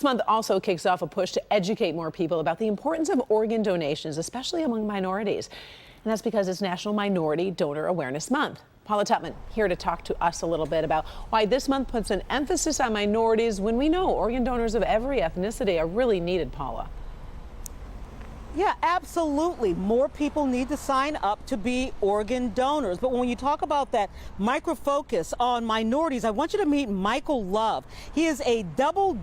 This month also kicks off a push to educate more people about the importance of organ donations, especially among minorities. And that's because it's National Minority Donor Awareness Month. Paula Tutman here to talk to us a little bit about why this month puts an emphasis on minorities when we know organ donors of every ethnicity are really needed, Paula. Yeah, absolutely. More people need to sign up to be organ donors. But when you talk about that micro focus on minorities, I want you to meet Michael Love. He is a double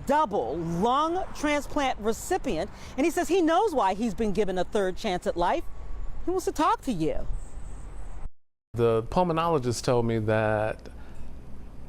lung transplant recipient, and he says he knows why he's been given a third chance at life. He wants to talk to you. The pulmonologist told me that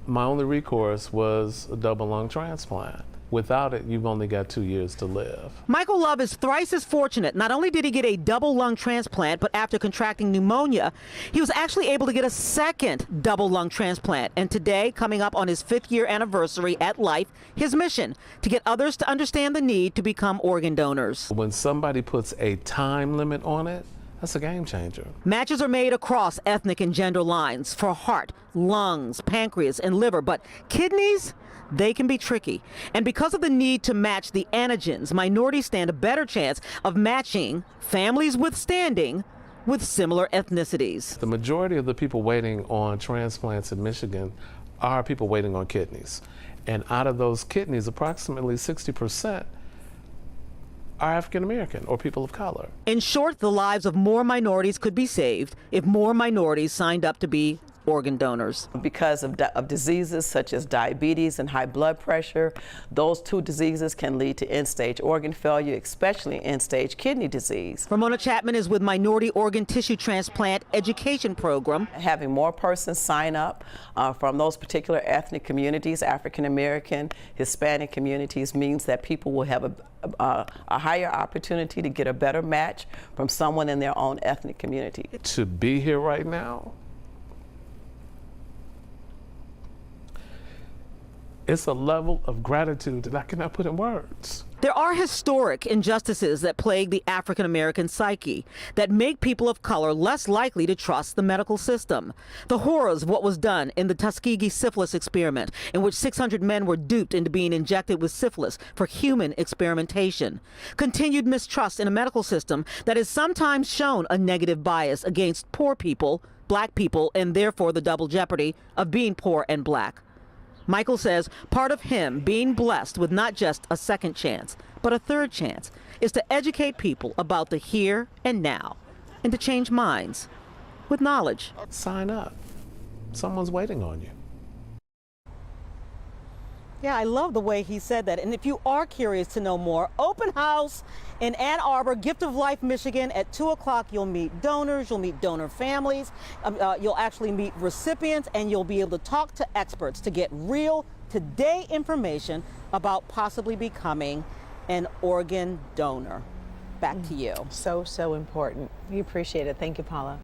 my only recourse was a double lung transplant. Without it, you've only got 2 years to live. Michael Love is thrice as fortunate. Not only did he get a double lung transplant, but after contracting pneumonia, he was actually able to get a second double lung transplant. And today, coming up on his 5th year anniversary at life, his mission to get others to understand the need to become organ donors. When somebody puts a time limit on it, that's a game changer. Matches are made across ethnic and gender lines for heart, lungs, pancreas, and liver, but kidneys, they can be tricky. And because of the need to match the antigens, minorities stand a better chance of matching families withstanding with similar ethnicities. The majority of the people waiting on transplants in Michigan are people waiting on kidneys. And out of those kidneys, approximately 60% are African American or people of color. In short, the lives of more minorities could be saved if more minorities signed up to be organ donors. Because of diseases such as diabetes and high blood pressure, those two diseases can lead to end-stage organ failure, especially end-stage kidney disease. Ramona Chapman is with Minority Organ Tissue Transplant Education Program. Having more persons sign up from those particular ethnic communities, African American, Hispanic communities, means that people will have a higher opportunity to get a better match from someone in their own ethnic community. To be here right now, it's a level of gratitude that I cannot put in words. There are historic injustices that plague the African American psyche that make people of color less likely to trust the medical system. The horrors of what was done in the Tuskegee syphilis experiment, in which 600 men were duped into being injected with syphilis for human experimentation. Continued mistrust in a medical system that has sometimes shown a negative bias against poor people, black people, and therefore the double jeopardy of being poor and black. Michael says part of him being blessed with not just a second chance, but a third chance, is to educate people about the here and now and to change minds with knowledge. Sign up. Someone's waiting on you. Yeah, I love the way he said that. And if you are curious to know more, open house in Ann Arbor, Gift of Life, Michigan. At 2 o'clock, you'll meet donors, you'll meet donor families, you'll actually meet recipients, and you'll be able to talk to experts to get real today information about possibly becoming an organ donor. Back to you. So important. We appreciate it. Thank you, Paula.